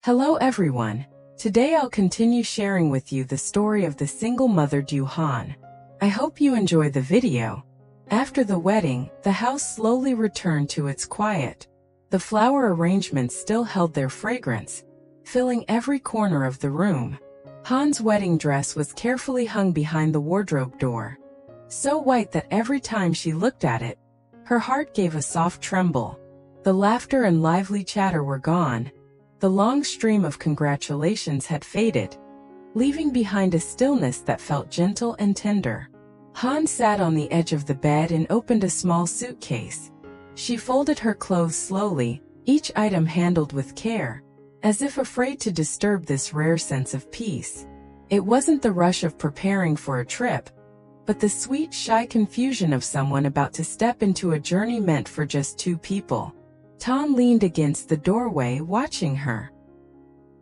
Hello everyone. Today I'll continue sharing with you the story of the single mother Diệu Hân. I hope you enjoy the video. After the wedding, the house slowly returned to its quiet. The flower arrangements still held their fragrance, filling every corner of the room. Hân's wedding dress was carefully hung behind the wardrobe door, so white that every time she looked at it, her heart gave a soft tremble. The laughter and lively chatter were gone. The long stream of congratulations had faded, leaving behind a stillness that felt gentle and tender. Hân sat on the edge of the bed and opened a small suitcase. She folded her clothes slowly, each item handled with care, as if afraid to disturb this rare sense of peace. It wasn't the rush of preparing for a trip, but the sweet, shy confusion of someone about to step into a journey meant for just two people. Hân leaned against the doorway, watching her.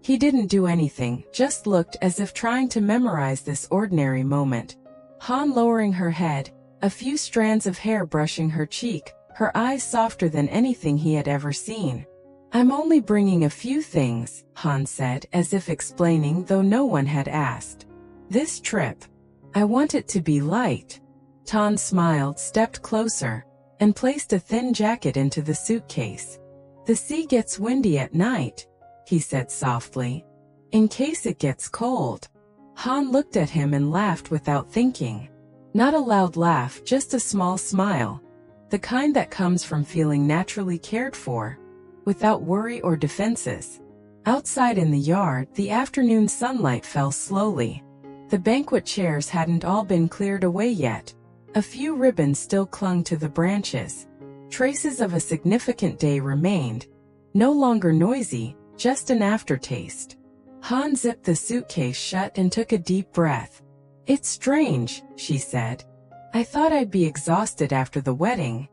He didn't do anything, just looked as if trying to memorize this ordinary moment. Hân lowering her head, a few strands of hair brushing her cheek, her eyes softer than anything he had ever seen. "I'm only bringing a few things," Hân said, as if explaining, though no one had asked. "This trip, I want it to be light." Hân smiled, stepped closer, and placed a thin jacket into the suitcase. "The sea gets windy at night," he said softly, "in case it gets cold." Hân looked at him and laughed without thinking. Not a loud laugh, just a small smile, the kind that comes from feeling naturally cared for, without worry or defenses. Outside in the yard, the afternoon sunlight fell slowly. The banquet chairs hadn't all been cleared away yet. A few ribbons still clung to the branches. Traces of a significant day remained, no longer noisy, just an aftertaste. Hân zipped the suitcase shut and took a deep breath. "It's strange," she said. "I thought I'd be exhausted after the wedding,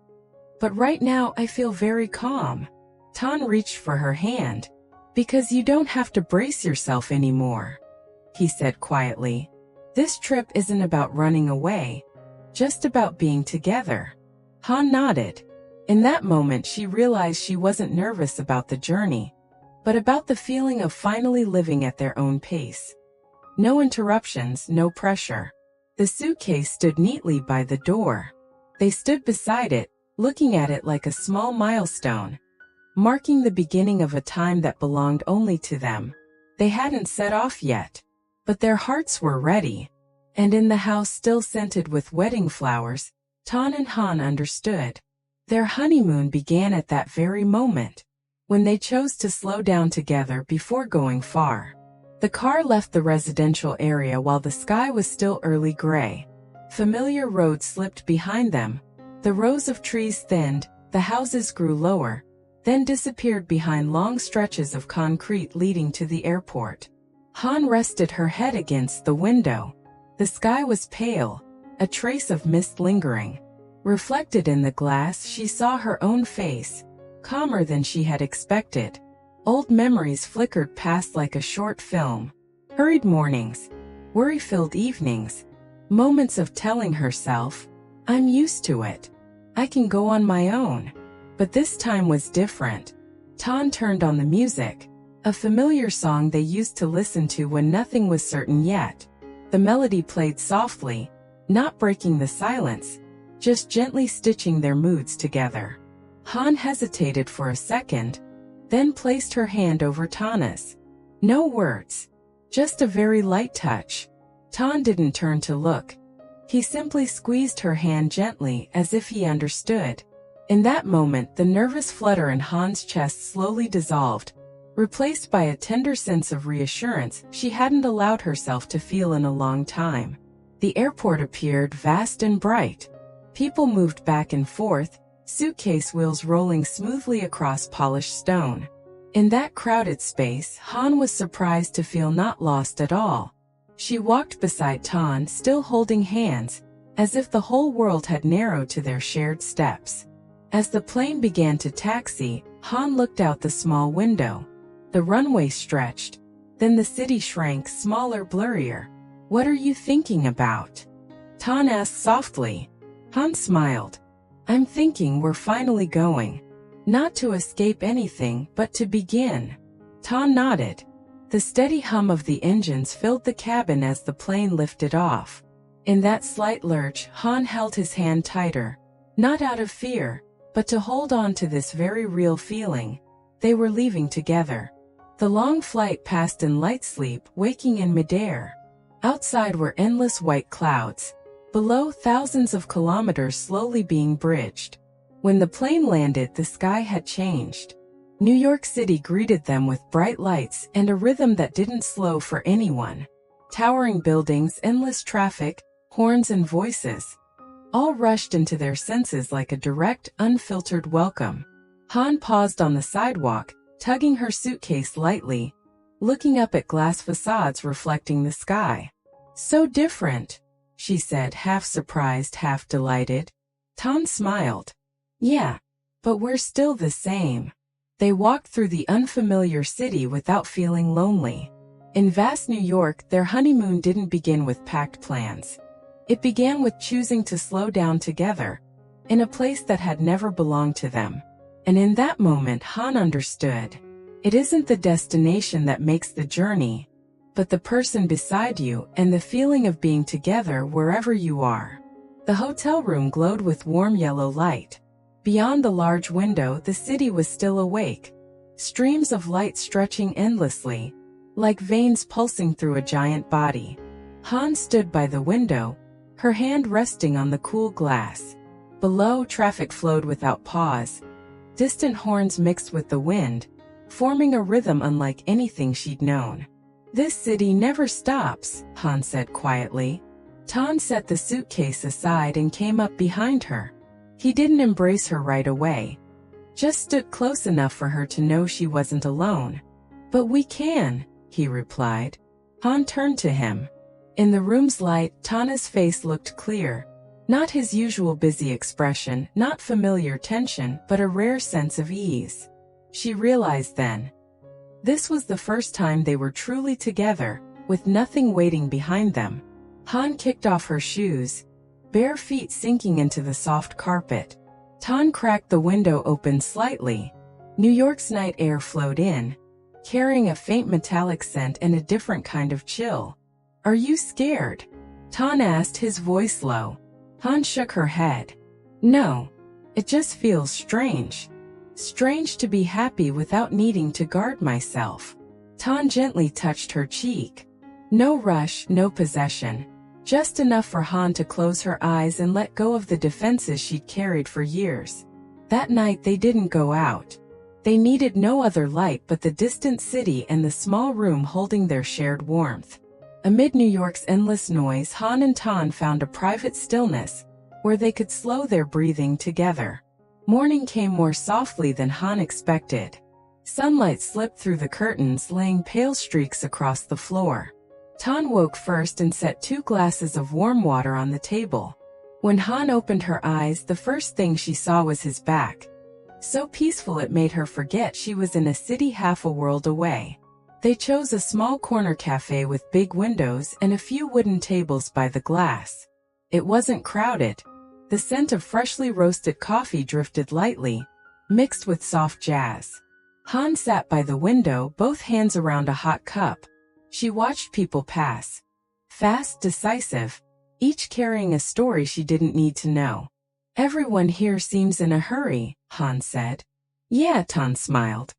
but right now I feel very calm." Hân reached for her hand. "Because you don't have to brace yourself anymore," he said quietly. "This trip isn't about running away, just about being together." Hân nodded. In that moment she realized she wasn't nervous about the journey, but about the feeling of finally living at their own pace. No interruptions, no pressure. The suitcase stood neatly by the door. They stood beside it, looking at it like a small milestone, marking the beginning of a time that belonged only to them. They hadn't set off yet, but their hearts were ready. And in the house still scented with wedding flowers, Hân and Hân understood. Their honeymoon began at that very moment, when they chose to slow down together before going far. The car left the residential area while the sky was still early gray. Familiar roads slipped behind them. The rows of trees thinned, the houses grew lower, then disappeared behind long stretches of concrete leading to the airport. Hân rested her head against the window. The sky was pale, a trace of mist lingering. Reflected in the glass, she saw her own face, calmer than she had expected. Old memories flickered past like a short film. Hurried mornings, worry-filled evenings, moments of telling herself, "I'm used to it. I can go on my own." But this time was different. Hân turned on the music, a familiar song they used to listen to when nothing was certain yet. The melody played softly, not breaking the silence, just gently stitching their moods together. Hân hesitated for a second, then placed her hand over Hân's. No words, just a very light touch. Hân didn't turn to look. He simply squeezed her hand gently as if he understood. In that moment, the nervous flutter in Hân's chest slowly dissolved, replaced by a tender sense of reassurance she hadn't allowed herself to feel in a long time. The airport appeared vast and bright. People moved back and forth, suitcase wheels rolling smoothly across polished stone. In that crowded space, Hân was surprised to feel not lost at all. She walked beside Hân, still holding hands, as if the whole world had narrowed to their shared steps. As the plane began to taxi, Hân looked out the small window. The runway stretched, then the city shrank smaller, blurrier. "What are you thinking about?" Hân asked softly. Hân smiled. "I'm thinking we're finally going. Not to escape anything, but to begin." Han nodded. The steady hum of the engines filled the cabin as the plane lifted off. In that slight lurch, Han held his hand tighter, not out of fear, but to hold on to this very real feeling. They were leaving together. The long flight passed in light sleep, waking in midair. Outside were endless white clouds. Below, thousands of kilometers slowly being bridged. When the plane landed, the sky had changed. New York City greeted them with bright lights and a rhythm that didn't slow for anyone. Towering buildings, endless traffic, horns and voices. All rushed into their senses like a direct, unfiltered welcome. Han paused on the sidewalk, tugging her suitcase lightly, looking up at glass facades reflecting the sky. "So different," she said, half surprised, half delighted. Han smiled. "Yeah, but we're still the same." They walked through the unfamiliar city without feeling lonely. In vast New York, their honeymoon didn't begin with packed plans. It began with choosing to slow down together, in a place that had never belonged to them. And in that moment, Han understood. It isn't the destination that makes the journey, but the person beside you and the feeling of being together wherever you are. The hotel room glowed with warm yellow light. Beyond the large window, the city was still awake. Streams of light stretching endlessly, like veins pulsing through a giant body. Han stood by the window, her hand resting on the cool glass. Below, traffic flowed without pause. Distant horns mixed with the wind, forming a rhythm unlike anything she'd known. "This city never stops," Han said quietly. Han set the suitcase aside and came up behind her. He didn't embrace her right away, just stood close enough for her to know she wasn't alone. "But we can," he replied. Han turned to him. In the room's light, Tana's face looked clear. Not his usual busy expression, not familiar tension, but a rare sense of ease. She realized then. This was the first time they were truly together, with nothing waiting behind them. Han kicked off her shoes, bare feet sinking into the soft carpet. Han cracked the window open slightly. New York's night air flowed in, carrying a faint metallic scent and a different kind of chill. "Are you scared?" Han asked, his voice low. Han shook her head. "No. It just feels strange. Strange to be happy without needing to guard myself." Han gently touched her cheek. No rush, no possession. Just enough for Han to close her eyes and let go of the defenses she'd carried for years. That night they didn't go out. They needed no other light but the distant city and the small room holding their shared warmth. Amid New York's endless noise, Han and Tan found a private stillness, where they could slow their breathing together. Morning came more softly than Han expected. Sunlight slipped through the curtains, laying pale streaks across the floor. Tan woke first and set 2 glasses of warm water on the table. When Han opened her eyes, the first thing she saw was his back. So peaceful it made her forget she was in a city half a world away. They chose a small corner cafe with big windows and a few wooden tables by the glass. It wasn't crowded. The scent of freshly roasted coffee drifted lightly, mixed with soft jazz. Han sat by the window, both hands around a hot cup. She watched people pass. Fast, decisive, each carrying a story she didn't need to know. "Everyone here seems in a hurry," Han said. "Yeah," Tan smiled.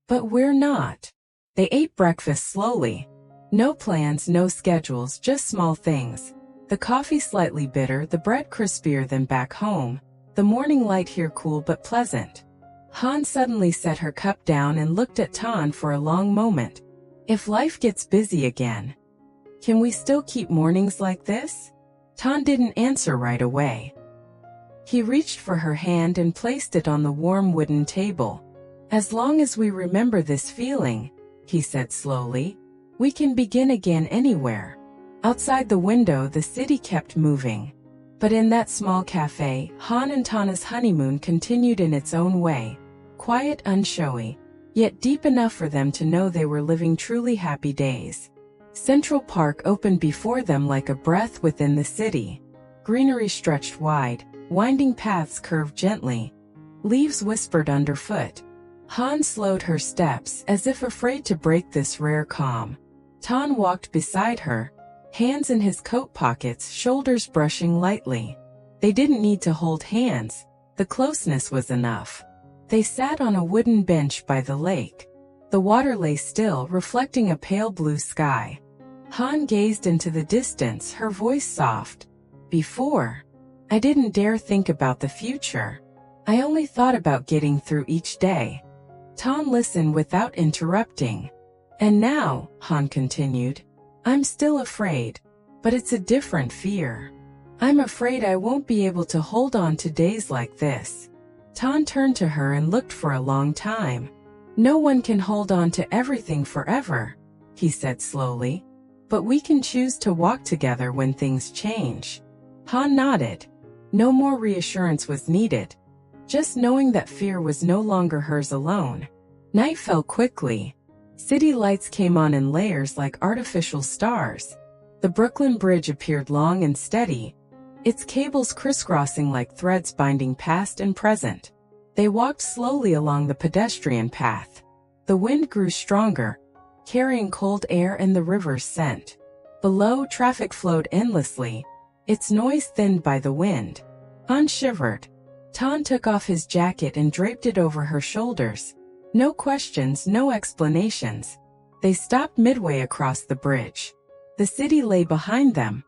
"But we're not." They ate breakfast slowly. No plans, no schedules, just small things. The coffee slightly bitter, the bread crispier than back home, the morning light here cool but pleasant. Han suddenly set her cup down and looked at Tan for a long moment. "If life gets busy again, can we still keep mornings like this?" Tan didn't answer right away. He reached for her hand and placed it on the warm wooden table. "As long as we remember this feeling," he said slowly, "we can begin again anywhere." Outside the window, the city kept moving. But in that small cafe, Han and Tana's honeymoon continued in its own way, quiet, unshowy, yet deep enough for them to know they were living truly happy days. Central Park opened before them like a breath within the city. Greenery stretched wide, winding paths curved gently. Leaves whispered underfoot. Han slowed her steps as if afraid to break this rare calm. Tan walked beside her, hands in his coat pockets, shoulders brushing lightly. They didn't need to hold hands, the closeness was enough. They sat on a wooden bench by the lake. The water lay still, reflecting a pale blue sky. Han gazed into the distance, her voice soft. Before, I didn't dare think about the future. I only thought about getting through each day. Tan listened without interrupting. And now, Han continued, I'm still afraid, but it's a different fear. I'm afraid I won't be able to hold on to days like this. Tan turned to her and looked for a long time. No one can hold on to everything forever, he said slowly. But we can choose to walk together when things change. Han nodded. No more reassurance was needed. Just knowing that fear was no longer hers alone. Night fell quickly. City lights came on in layers like artificial stars. The Brooklyn Bridge appeared long and steady, its cables crisscrossing like threads binding past and present. They walked slowly along the pedestrian path. The wind grew stronger, carrying cold air and the river's scent. Below, traffic flowed endlessly, its noise thinned by the wind. Han shivered. Tan took off his jacket and draped it over her shoulders. No questions, no explanations. They stopped midway across the bridge. The city lay behind them,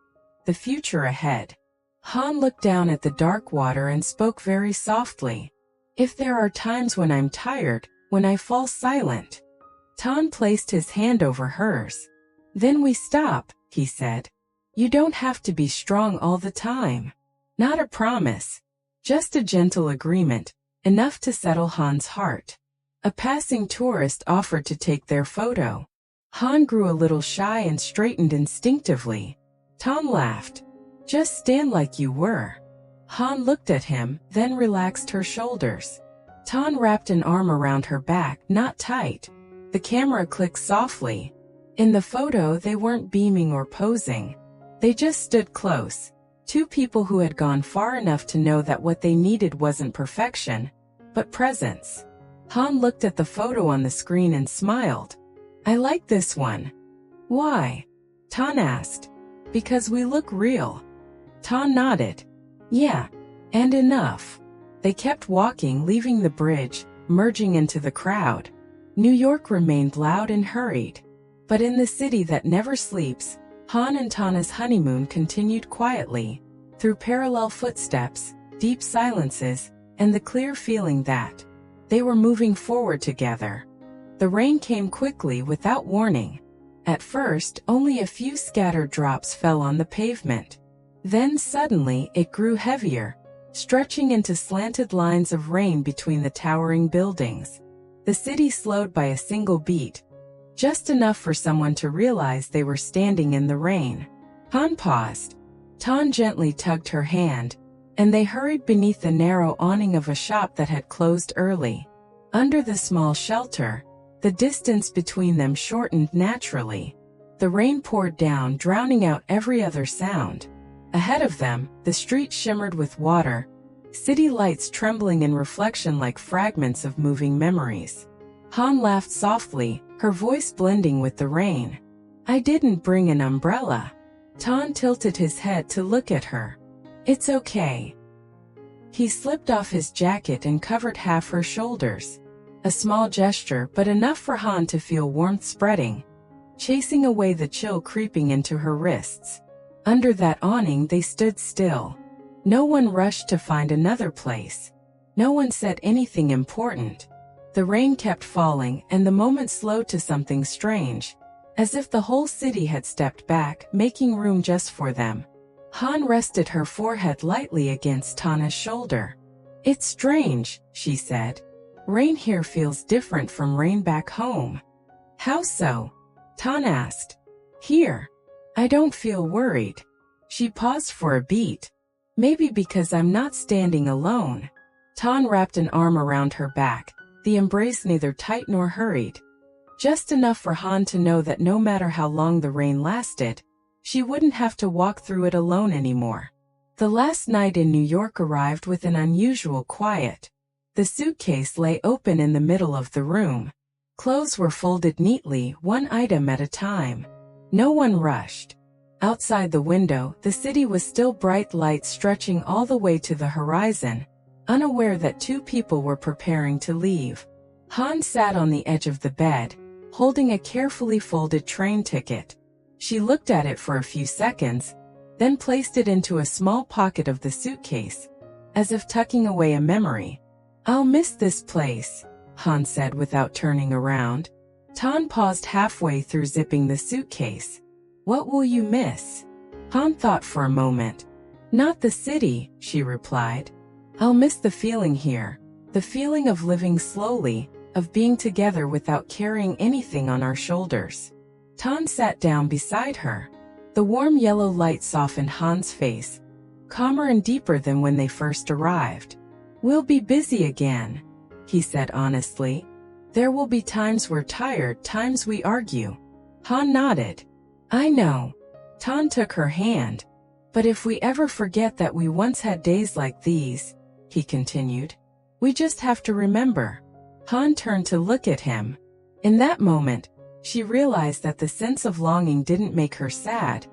the future ahead. Han looked down at the dark water and spoke very softly. If there are times when I'm tired, when I fall silent. Tan placed his hand over hers. Then we stop, he said. You don't have to be strong all the time. Not a promise. Just a gentle agreement, enough to settle Han's heart. A passing tourist offered to take their photo. Han grew a little shy and straightened instinctively. Tan laughed. Just stand like you were. Han looked at him, then relaxed her shoulders. Tan wrapped an arm around her back, not tight. The camera clicked softly. In the photo, they weren't beaming or posing. They just stood close. Two people who had gone far enough to know that what they needed wasn't perfection, but presence. Han looked at the photo on the screen and smiled. I like this one. Why? Tan asked. Because we look real. Tan nodded. Yeah, and enough. They kept walking, leaving the bridge, merging into the crowd. New York remained loud and hurried. But in the city that never sleeps, Han and Tana's honeymoon continued quietly, through parallel footsteps, deep silences, and the clear feeling that they were moving forward together. The rain came quickly without warning. At first, only a few scattered drops fell on the pavement. Then suddenly, it grew heavier, stretching into slanted lines of rain between the towering buildings. The city slowed by a single beat, just enough for someone to realize they were standing in the rain. Han paused. Tan gently tugged her hand, and they hurried beneath the narrow awning of a shop that had closed early. Under the small shelter, the distance between them shortened naturally. The rain poured down, drowning out every other sound. Ahead of them, the street shimmered with water, city lights trembling in reflection like fragments of moving memories. Han laughed softly, her voice blending with the rain. I didn't bring an umbrella. Tan tilted his head to look at her. It's okay. He slipped off his jacket and covered half her shoulders. A small gesture, but enough for Han to feel warmth spreading, chasing away the chill creeping into her wrists. Under that awning they stood still. No one rushed to find another place. No one said anything important. The rain kept falling, and the moment slowed to something strange, as if the whole city had stepped back, making room just for them. Han rested her forehead lightly against Tana's shoulder. It's strange, she said. Rain here feels different from rain back home. How so? Tan asked. Here. I don't feel worried. She paused for a beat. Maybe because I'm not standing alone. Tan wrapped an arm around her back, the embrace neither tight nor hurried. Just enough for Han to know that no matter how long the rain lasted, she wouldn't have to walk through it alone anymore. The last night in New York arrived with an unusual quiet. The suitcase lay open in the middle of the room. Clothes were folded neatly, one item at a time. No one rushed. Outside the window, the city was still bright light stretching all the way to the horizon, unaware that two people were preparing to leave. Han sat on the edge of the bed, holding a carefully folded train ticket. She looked at it for a few seconds, then placed it into a small pocket of the suitcase, as if tucking away a memory. "I'll miss this place," Han said without turning around. Han paused halfway through zipping the suitcase. "What will you miss?" Han thought for a moment. "Not the city," she replied. "I'll miss the feeling here, the feeling of living slowly, of being together without carrying anything on our shoulders." Han sat down beside her. The warm yellow light softened Han's face, calmer and deeper than when they first arrived. "We'll be busy again," he said honestly. "There will be times we're tired, times we argue." Han nodded. "I know." Han took her hand. "But if we ever forget that we once had days like these," he continued, "we just have to remember." Han turned to look at him. In that moment, she realized that the sense of longing didn't make her sad.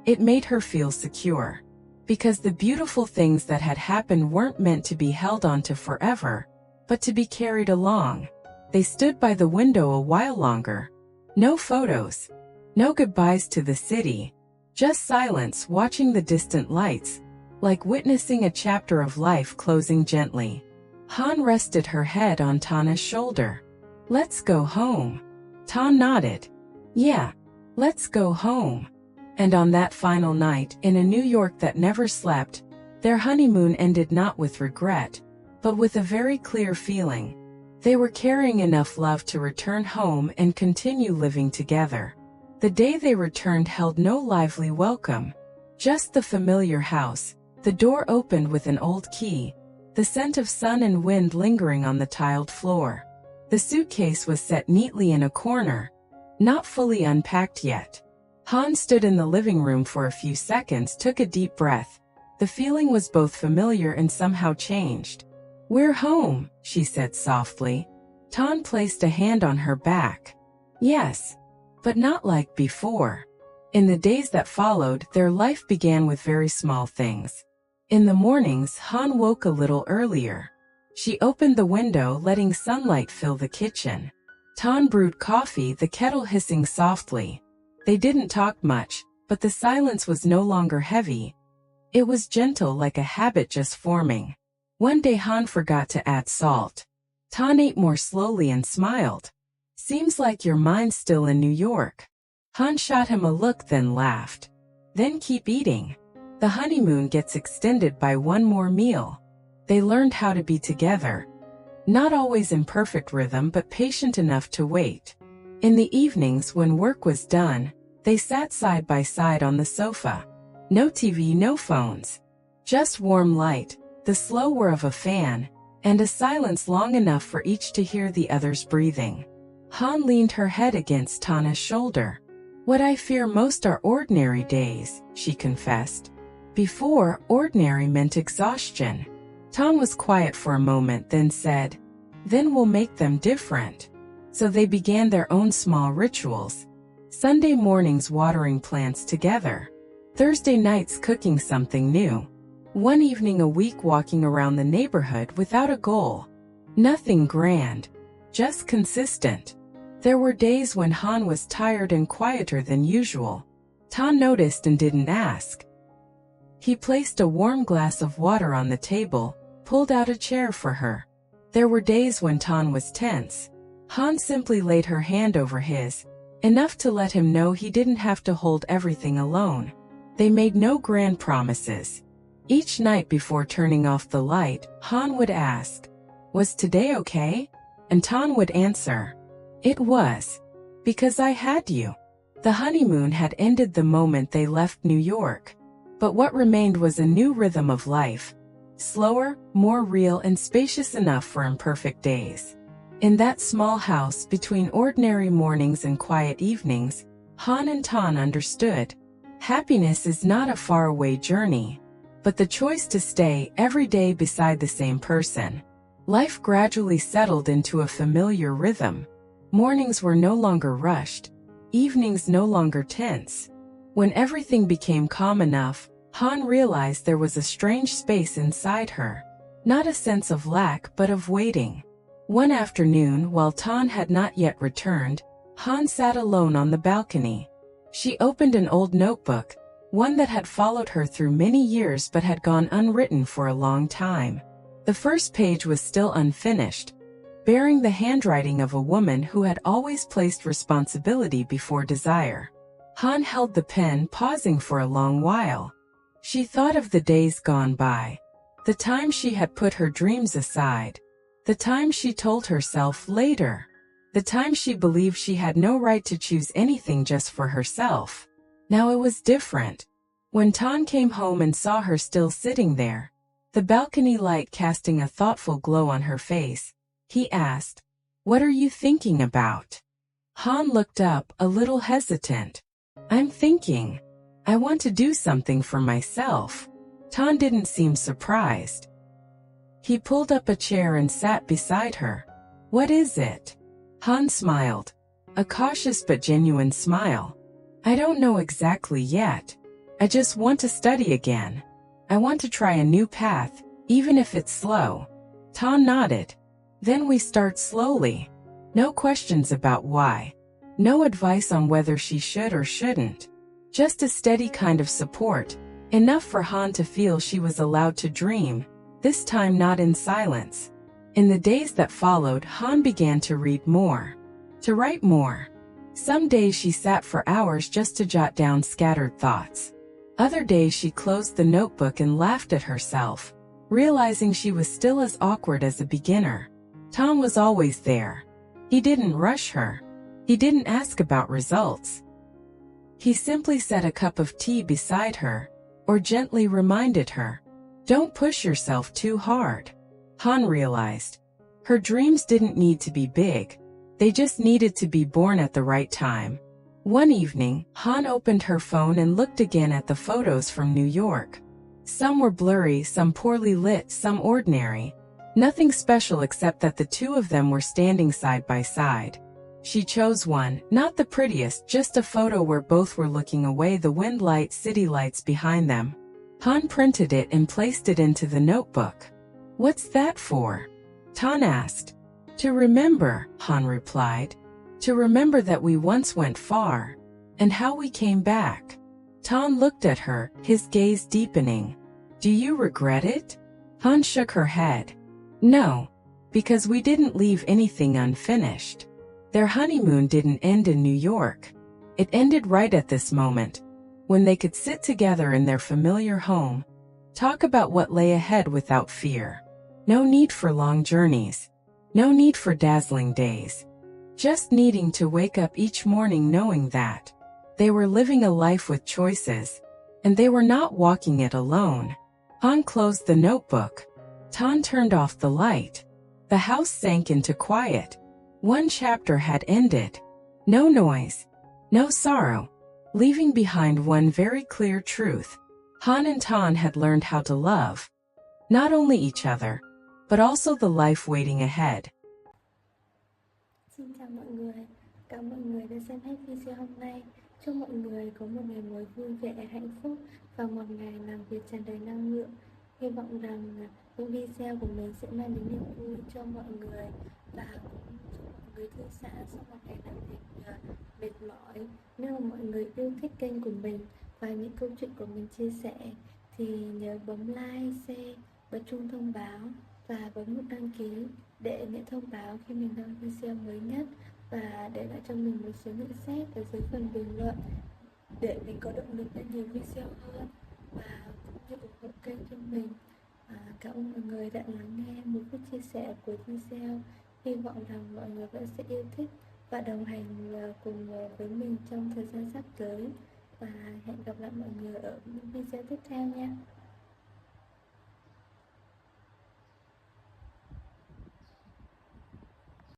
It made her feel secure. Because the beautiful things that had happened weren't meant to be held onto forever, but to be carried along. They stood by the window a while longer. No photos. No goodbyes to the city. Just silence, watching the distant lights, like witnessing a chapter of life closing gently. Han rested her head on Tana's shoulder. "Let's go home." Tan nodded. "Yeah, let's go home." And on that final night, in a New York that never slept, their honeymoon ended not with regret, but with a very clear feeling. They were carrying enough love to return home and continue living together. The day they returned held no lively welcome. Just the familiar house, the door opened with an old key, the scent of sun and wind lingering on the tiled floor. The suitcase was set neatly in a corner, not fully unpacked yet. Han stood in the living room for a few seconds, took a deep breath. The feeling was both familiar and somehow changed. "We're home," she said softly. Han placed a hand on her back. "Yes, but not like before." In the days that followed, their life began with very small things. In the mornings, Han woke a little earlier. She opened the window, letting sunlight fill the kitchen. Han brewed coffee, the kettle hissing softly. They didn't talk much, but the silence was no longer heavy. It was gentle, like a habit just forming. One day Han forgot to add salt. Han ate more slowly and smiled. "Seems like your mind's still in New York." Han shot him a look, then laughed. "Then keep eating. The honeymoon gets extended by one more meal." They learned how to be together. Not always in perfect rhythm, but patient enough to wait. In the evenings, when work was done, they sat side by side on the sofa. No TV, no phones. Just warm light, the slow whir of a fan, and a silence long enough for each to hear the other's breathing. Han leaned her head against Tana's shoulder. "What I fear most are ordinary days," she confessed. Before, ordinary meant exhaustion. Tan was quiet for a moment, then said, "Then we'll make them different." So they began their own small rituals. Sunday mornings watering plants together. Thursday nights cooking something new. One evening a week walking around the neighborhood without a goal. Nothing grand, just consistent. There were days when Han was tired and quieter than usual. Tan noticed and didn't ask. He placed a warm glass of water on the table, pulled out a chair for her. There were days when Tan was tense. Han simply laid her hand over his, enough to let him know he didn't have to hold everything alone. They made no grand promises. Each night before turning off the light, Han would ask, "Was today okay?" And Tan would answer, "It was. Because I had you." The honeymoon had ended the moment they left New York. But what remained was a new rhythm of life. Slower, more real, and spacious enough for imperfect days. In that small house, between ordinary mornings and quiet evenings, Han and Tan understood. Happiness is not a faraway journey, but the choice to stay every day beside the same person. Life gradually settled into a familiar rhythm. Mornings were no longer rushed, evenings no longer tense. When everything became calm enough, Han realized there was a strange space inside her. Not a sense of lack but of waiting. One afternoon, while Tan had not yet returned, Han sat alone on the balcony. She opened an old notebook, one that had followed her through many years but had gone unwritten for a long time. The first page was still unfinished, bearing the handwriting of a woman who had always placed responsibility before desire. Han held the pen, pausing for a long while. She thought of the days gone by, the time she had put her dreams aside, the time she told herself later, the time she believed she had no right to choose anything just for herself. Now it was different. When Tan came home and saw her still sitting there, the balcony light casting a thoughtful glow on her face, he asked, "What are you thinking about?" Han looked up, a little hesitant. "I'm thinking. I want to do something for myself." Tan didn't seem surprised. He pulled up a chair and sat beside her. "What is it?" Han smiled, a cautious but genuine smile. "I don't know exactly yet. I just want to study again. I want to try a new path, even if it's slow." Tan nodded. "Then we start slowly. No questions about why. No advice on whether she should or shouldn't. Just a steady kind of support, enough for Han to feel she was allowed to dream, this time not in silence." In the days that followed, Han began to read more, to write more. Some days she sat for hours just to jot down scattered thoughts. Other days she closed the notebook and laughed at herself, realizing she was still as awkward as a beginner. Tom was always there. He didn't rush her. He didn't ask about results. He simply set a cup of tea beside her, or gently reminded her, "Don't push yourself too hard." Han realized. Her dreams didn't need to be big. They just needed to be born at the right time. One evening, Han opened her phone and looked again at the photos from New York. Some were blurry, some poorly lit, some ordinary. Nothing special except that the two of them were standing side by side. She chose one, not the prettiest, just a photo where both were looking away, the wind light, city lights behind them. Han printed it and placed it into the notebook. "What's that for?" Tan asked. "To remember," Han replied. "To remember that we once went far, and how we came back." Tan looked at her, his gaze deepening. "Do you regret it?" Han shook her head. "No, because we didn't leave anything unfinished. Their honeymoon didn't end in New York. It ended right at this moment, when they could sit together in their familiar home, talk about what lay ahead without fear. No need for long journeys. No need for dazzling days. Just needing to wake up each morning knowing that they were living a life with choices, and they were not walking it alone." Han closed the notebook. Tan turned off the light. The house sank into quiet. One chapter had ended. No noise, no sorrow, leaving behind one very clear truth. Han and Tan had learned how to love, not only each other, but also the life waiting ahead. Xin chào mọi người, cảm ơn mọi người đã xem hết video hôm nay. Chúc mọi người có một ngày mới vui vẻ, hạnh phúc và một ngày làm việc tràn đầy năng lượng. Hy vọng rằng những video của mình sẽ mang đến niềm vui cho mọi người và cũng giúp mọi người thư giãn sau một ngày làm việc mệt mỏi. Nếu mà mọi người yêu thích kênh của mình và những câu chuyện của mình chia sẻ thì nhớ bấm like, share, bật chuông thông báo và bấm nút đăng ký để nhận thông báo khi mình đăng video mới nhất, và để lại cho mình một số nhận xét ở dưới phần bình luận để mình có động lực làm nhiều video hơn và cũng như ủng hộ kênh cho mình. Cảm ơn mọi người đã lắng nghe một phút chia sẻ của video. Hy vọng rằng mọi người vẫn sẽ yêu thích và đồng hành cùng với mình trong thời gian sắp tới, và hẹn gặp lại mọi người ở những video tiếp theo nha.